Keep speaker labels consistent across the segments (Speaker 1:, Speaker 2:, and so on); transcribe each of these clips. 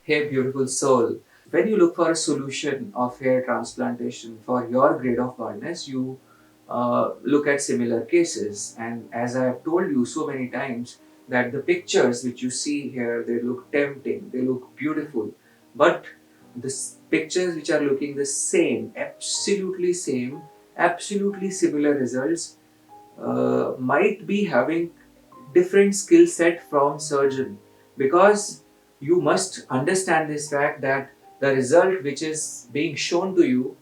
Speaker 1: Hey, beautiful soul. When you look for a solution of hair transplantation for your grade of baldness, you look at similar cases. And as I have told you so many times, that the pictures which you see here, they look tempting, they look beautiful. But the pictures which are looking the same, absolutely similar results, might be having different skill set from surgeon, because you must understand this fact that the result which is being shown to you,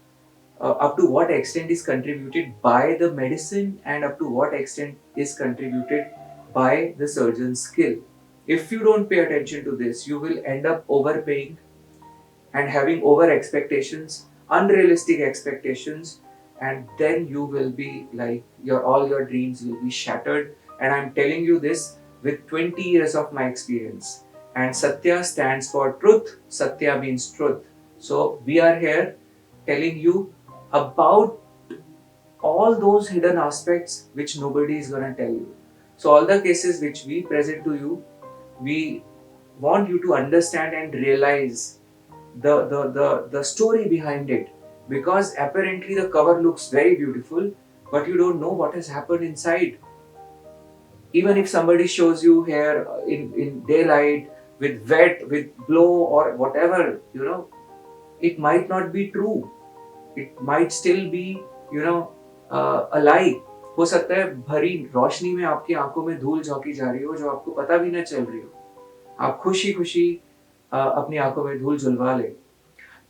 Speaker 1: up to what extent is contributed by the medicine and up to what extent is contributed by the surgeon's skill. If you don't pay attention to this, you will end up overpaying and having over expectations, unrealistic expectations, and then you will be like all your dreams will be shattered. And I'm telling you this with 20 years of my experience. And Satya stands for truth. Satya means truth. So we are here telling you about all those hidden aspects which nobody is going to tell you. So all the cases which we present to you, we want you to understand and realize the story behind it, because apparently the cover looks very beautiful, but you don't know what has happened inside. Even if somebody shows you here in daylight with wet with blow or whatever, it might not be true. It might still be, a lie. हो सकता है भरी रोशनी में आपकी आंखों में धूल झोंकी जा रही हो जो आपको पता भी ना चल रही हो, आप खुशी खुशी अपनी आंखों में धूल झुलवा ले।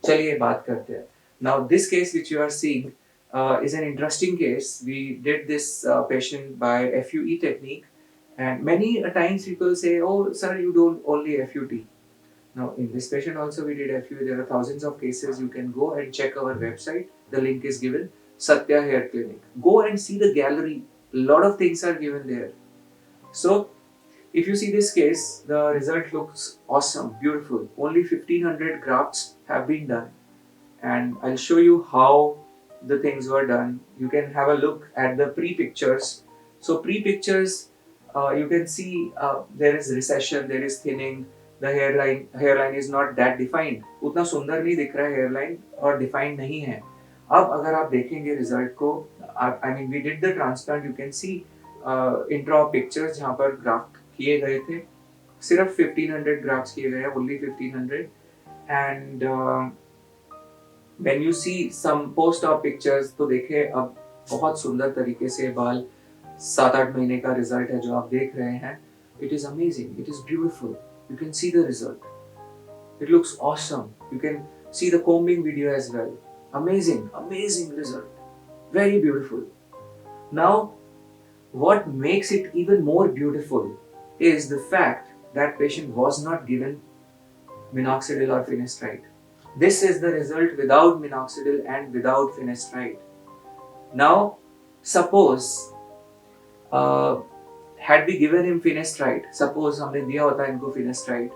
Speaker 1: चलिए बात करते हैं। Now this case which you are seeing is an interesting case. We did this patient by FUE technique, and many a times people say, "Oh, sir, you do only FUT." Now in this patient also we did FUE. There are thousands of cases. You can go and check our website. The link is given. Satya Hair Clinic. Go and see the gallery. A lot of things are given there. So if you see this case, the result looks awesome, beautiful. Only 1500 grafts have been done, and I'll show you how the things were done. You can have a look at the pre-pictures. So pre-pictures, you can see there is recession, there is thinning. The hairline is not that defined. उतना सुंदर नहीं दिख रहा है hairline और defined नहीं है. अब अगर आप देखेंगे result को, I mean we did the transplant. You can see intra pictures जहाँ पर graft किए गए थे. सिर्फ 1500 grafts किए गए हैं, only 1500, and when you see some post op pictures, तो देखे अब बहुत सुंदर तरीके से बाल 7-8 महीने का रिजल्ट है जो आप देख रहे हैं. It is amazing, it is beautiful. You can see the result. It looks awesome. You can see the combing video as well. Amazing result. Very beautiful. Now, what makes it even more beautiful is the fact that patient was not given minoxidil or finasteride. This is the result without minoxidil and without finasteride. Now, suppose had we given him finasteride, suppose हमने दिया होता इनको finasteride,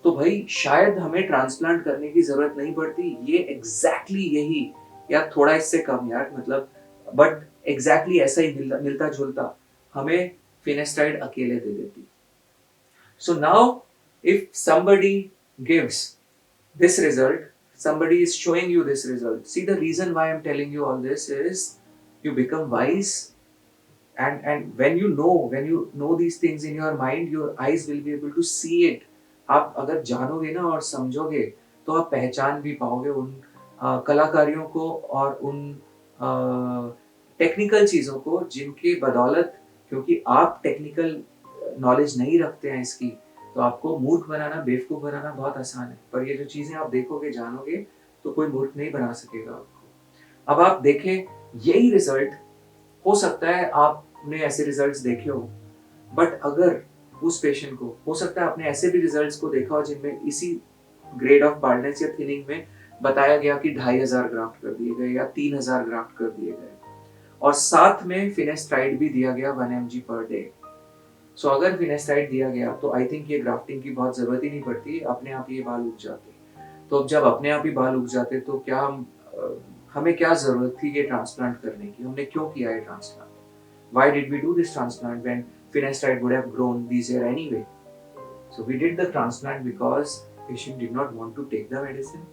Speaker 1: तो भाई शायद हमें transplant करने की जरूरत नहीं पड़ती. ये एग्जैक्टली यही, या थोड़ा इससे कम यार, मतलब बट एग्जैक्टली ऐसा ही मिलता जुलता हमें फिनेस्टाइड अकेले दे देती. So now, if somebody gives this result, somebody is showing you this result. See, the reason why I'm telling you all this is you become wise, and when you know these things in your mind, your eyes will be able to see it. आप अगर जानोगे ना और समझोगे तो आप पहचान भी पाओगे उन कलाकारियों को और उन टेक्निकल चीज़ों को जिनकी बदौलत, क्योंकि आप टेक्निकल नॉलेज नहीं रखते हैं इसकी, तो आपको मूर्ख बनाना, बेवकूफ़ बनाना बहुत आसान है. पर ये जो चीज़ें आप देखोगे, जानोगे, तो कोई मूर्ख नहीं बना सकेगा आपको. अब आप देखें यही रिजल्ट, हो सकता है आपने ऐसे रिजल्ट्स देखे हो, बट अगर उस पेशेंट को, हो सकता है आपने ऐसे भी रिजल्ट्स को देखा हो जिनमें इसी ग्रेड ऑफ बाल्डनेस या थिनिंग में बताया गया कि 2500 ग्राफ्ट कर दिए गए या 3000 ग्राफ्ट कर दिए गए, और साथ में फिनेस्ट्राइड भी दिया गया 1 mg पर डे. सो अगर फिनेस्ट्राइड दिया गया तो आई थिंक ये ग्राफ्टिंग की बहुत ज़रूरत ही नहीं पड़ती, अपने आप ये बाल उग जाते. तो अब जब अपने आप ही बाल उग जाते तो क्या हमें क्या ज़रूरत थी ये ट्रांसप्लांट करने की? हमने क्यों किया ये transplant? Why did we do this transplant when finasteride would have grown this year anyway? So we did the transplant because patient did not want to take the medicine,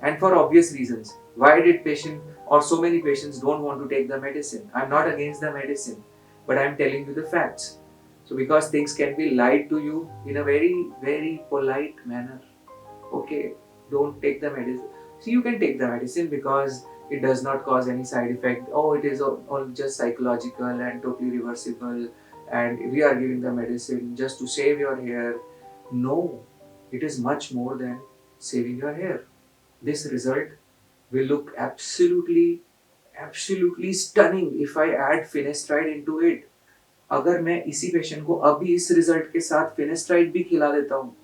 Speaker 1: and for obvious reasons. Why did patient or so many patients don't want to take the medicine? I'm not against the medicine, but I'm telling you the facts. So because things can be lied to you in a very, very polite manner. Okay, don't take the medicine. So you can take the medicine because it does not cause any side effect. Oh, it is all just psychological and totally reversible, and we are giving the medicine just to save your hair. No, it is much more than saving your hair. This result will look absolutely stunning if I add finasteride into it. अगर मैं इसी patient को अभी इस result के साथ finasteride भी खिला देता हूँ,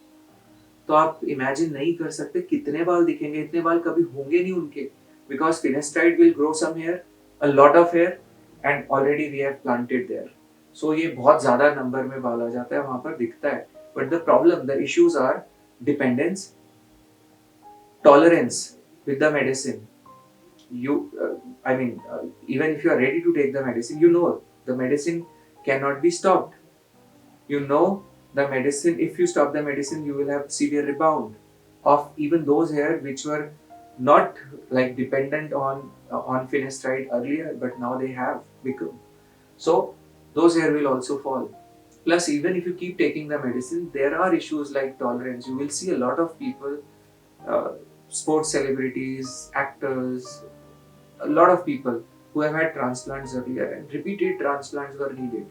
Speaker 1: तो आप इमेजिन नहीं कर सकते कितने बाल दिखेंगे. इतने बाल कभी होंगे नहीं उनके, because finasteride will grow some hair, a lot of hair, and already we have planted there. So ये बहुत ज्यादा नंबर में बाल आ जाता है, वहां पर दिखता है. But the problem, the issues are dependence, tolerance with the medicine. You even if you are ready to take the medicine, you know the medicine cannot be stopped. You know the medicine, if you stop the medicine, you will have severe rebound of even those hair which were not like dependent on finasteride earlier, but now they have become. So those hair will also fall. Plus, even if you keep taking the medicine, there are issues like tolerance. You will see a lot of people, uh, sports celebrities, actors, a lot of people who have had transplants earlier and repeated transplants were needed.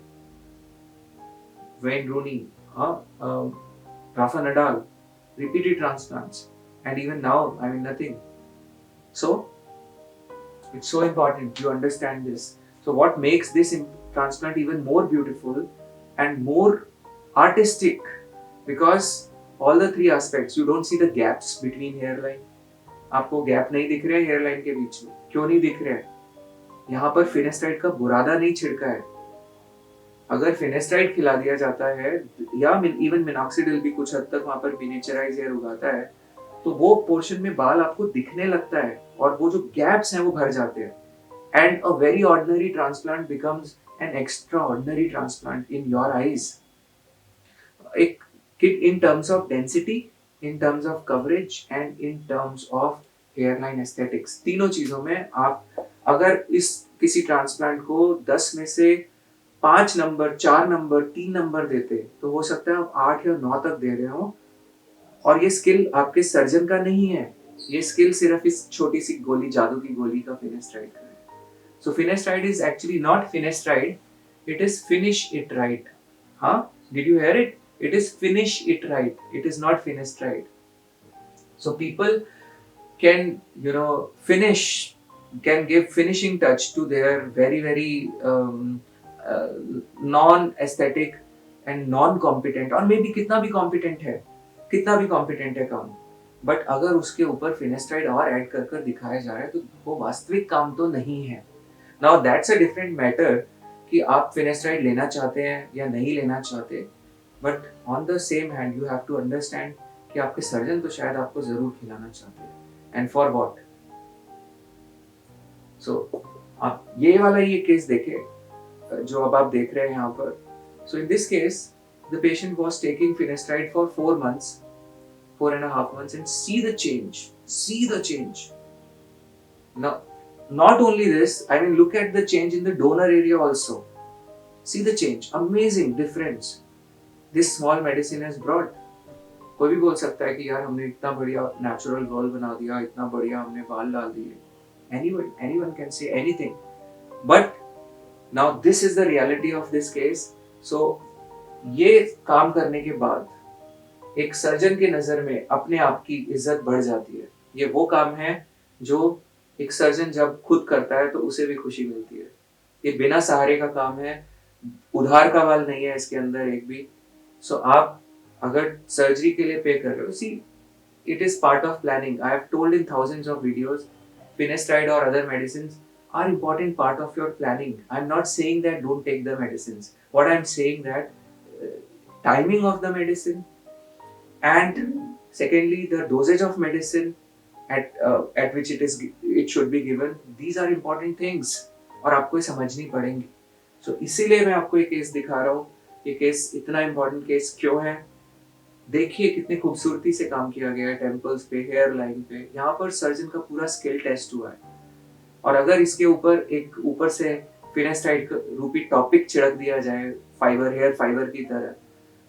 Speaker 1: Wayne Rooney, Rafa Nadal, repeated transplants, and even now, nothing. So, it's so important you understand this. So, what makes this transplant even more beautiful and more artistic? Because all the three aspects, you don't see the gaps between hairline. आपको gap नहीं दिख रहे hair line के बीच में. क्यों नहीं दिख रहे हैं? यहाँ पर फिनेस्ट्राइड का बुरादा नहीं छिड़का है. अगर फिनेस्ट्राइड खिला दिया जाता है या इवन मिनॉक्सिडिल भी कुछ हद तक वहां पर मिनिएचराइज हेयर उगाता है, तो वो पोर्शन में बाल आपको दिखने लगता है और वो जो गैप्स हैं वो भर जाते हैं. And a very ordinary transplant becomes an extra ordinary transplant in your eyes. एक in terms of density, in terms of coverage and in terms of hairline aesthetics, तीनों चीजों में आप अगर इस किसी ट्रांसप्लांट को 10 में से 5 नंबर, 4 नंबर, 3 नंबर देते, तो हो सकता है आप 8 या 9 तक दे रहे हो. और ये स्किल आपके सर्जन का नहीं है, ये स्किल सिर्फ इस छोटी सी गोली, जादू की गोली का फिनेस्ट्राइड का है. So finasteride is actually not finasteride, it is finish it right. हाँ, did you hear it? It is finish it right. It is not finasteride. So people can, finish, can give finishing touch to their very, very non-aesthetic and non-competent, और maybe कितना भी competent है काम, but अगर उसके ऊपर finasteride और add कर दिखाया जा रहा है, तो वो वास्तविक काम तो नहीं है. Now that's a different matter कि आप फिनेस्ट्राइड लेना चाहते हैं या नहीं लेना चाहते. But on the same hand you have to understand कि आपके सर्जन तो शायद आपको जरूर खिलाना चाहते हैं, एंड फॉर व्हाट. सो आप ये वाला ये केस देखे जो अब आप देख रहे हैं यहाँ पर. So in this case the patient was taking finasteride for 4.5 months and see the change. Now, not only this, look at the change in the donor area also. See the change, amazing difference this small medicine has brought. कोई भी बोल सकता है कि यार हमने इतना बढ़िया नेचुरल वर्ल्ड बना दिया, इतना बढ़िया हमने बाल डाल दिए. Anyone can say anything. But now this is the reality of this case. So ये काम करने के बाद एक सर्जन के नजर में अपने आप की इज्जत बढ़ जाती है. ये वो काम है जो एक सर्जन जब खुद करता है तो उसे भी खुशी मिलती है. ये बिना सहारे का काम है, उधार का बाल नहीं है इसके अंदर एक भी. सो आप अगर सर्जरी के लिए पे कर रहे हो, see it is part of planning. I have told in thousands of videos, finasteride or other medicines are important part of your planning. I'm not saying that don't take the medicines. What I'm saying that timing of the medicine, and secondly the dosage of medicine at which it should be given, these are important things और आपको ये समझनी पड़ेंगी. सो इसीलिए मैं आपको ये case दिखा रहा हूँ. ये केस इतना इम्पोर्टेंट केस क्यों है? देखिए कितनी खूबसूरती से काम किया गया है टेम्पल्स पे, हेयर लाइन पे। यहाँ पर सर्जन का पूरा स्किल टेस्ट हुआ है। और अगर इसके ऊपर एक ऊपर से फिनेस्टाइड रूपी टॉपिक छिड़क दिया जाए फाइबर, हेयर फाइबर की तरह,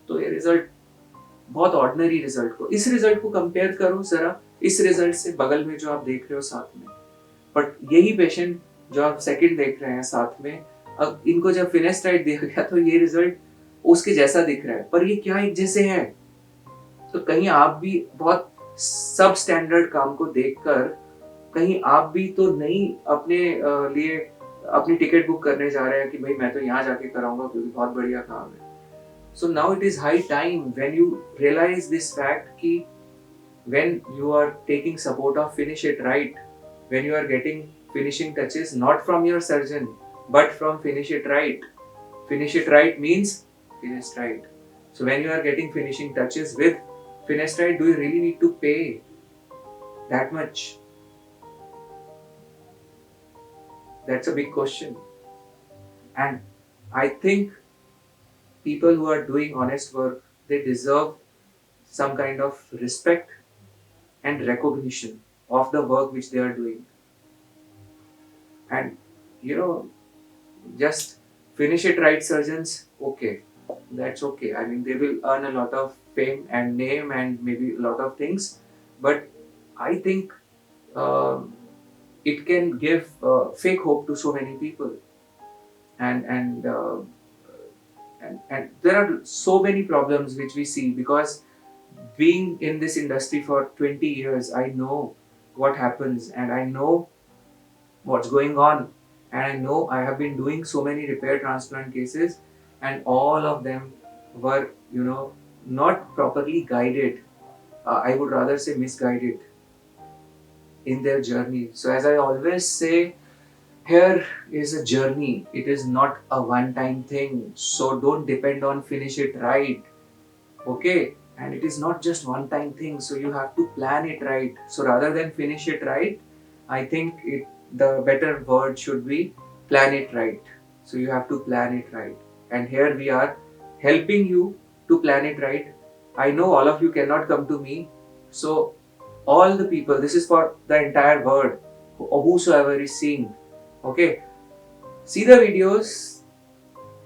Speaker 1: तो ये रिजल्ट बहुत ऑर्डिनरी रिजल्ट को, इस रिजल्ट को कंपेयर करो जरा इस रिजल्ट से, बगल में जो आप देख रहे हो साथ में। बट यही पेशेंट जो आप सेकंड देख रहे हैं साथ में, अब इनको जब फिनेस्टाइड दिया गया तो ये रिजल्ट उसके जैसा दिख रहा है, पर ये क्या एक जैसे है? तो कहीं आप भी बहुत सब स्टैंडर्ड काम को देखकर कहीं आप भी तो नहीं अपने लिए अपनी टिकट बुक करने जा रहे हैं कि भाई मैं तो यहाँ जाके कराऊंगा क्योंकि बहुत बढ़िया काम है। So now it is high time when you realize this fact कि when you are taking support of finish it right, when you are getting finishing touches not from your surgeon but from finish it right. Finish it right means finish right. So when you are getting finishing touches with finish right, do you really need to pay that much? That's a big question. And I think people who are doing honest work, they deserve some kind of respect and recognition of the work which they are doing. And you know, just finish it right surgeons, okay, that's okay. I mean, they will earn a lot of fame and name and maybe a lot of things, but I think um it can give fake hope to so many people. And and uh, and, and there are so many problems which we see because being in this industry for 20 years, I know what happens and I know what's going on. And I know I have been doing so many repair transplant cases, and all of them were, not properly guided. I would rather say misguided in their journey. So, as I always say, here is a journey. It is not a one time thing. So, don't depend on finish it right. Okay, and it is not just one time thing, so you have to plan it right. So rather than finish it right, I think the better word should be plan it right. So you have to plan it right, and here we are helping you to plan it right. I know all of you cannot come to me, so all the people, this is for the entire world, whosoever is seeing. Okay, see the videos,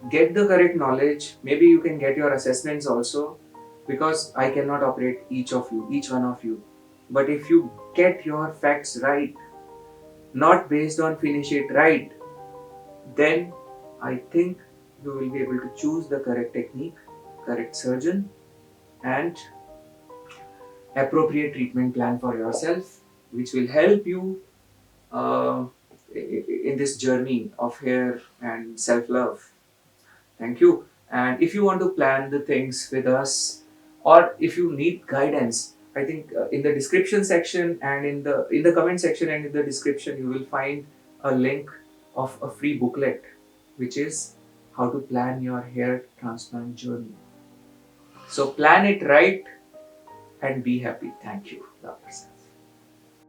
Speaker 1: get the correct knowledge. Maybe you can get your assessments also, because I cannot operate each one of you. But if you get your facts right, not based on finish it right, then I think you will be able to choose the correct technique, correct surgeon, and appropriate treatment plan for yourself, which will help you uh, in this journey of hair and self love. Thank you. And if you want to plan the things with us, or if you need guidance, I think in the description section and in the comment section and in the description, you will find a link of a free booklet, which is how to plan your hair transplant journey. So plan it right and be happy. Thank you. Love yourself.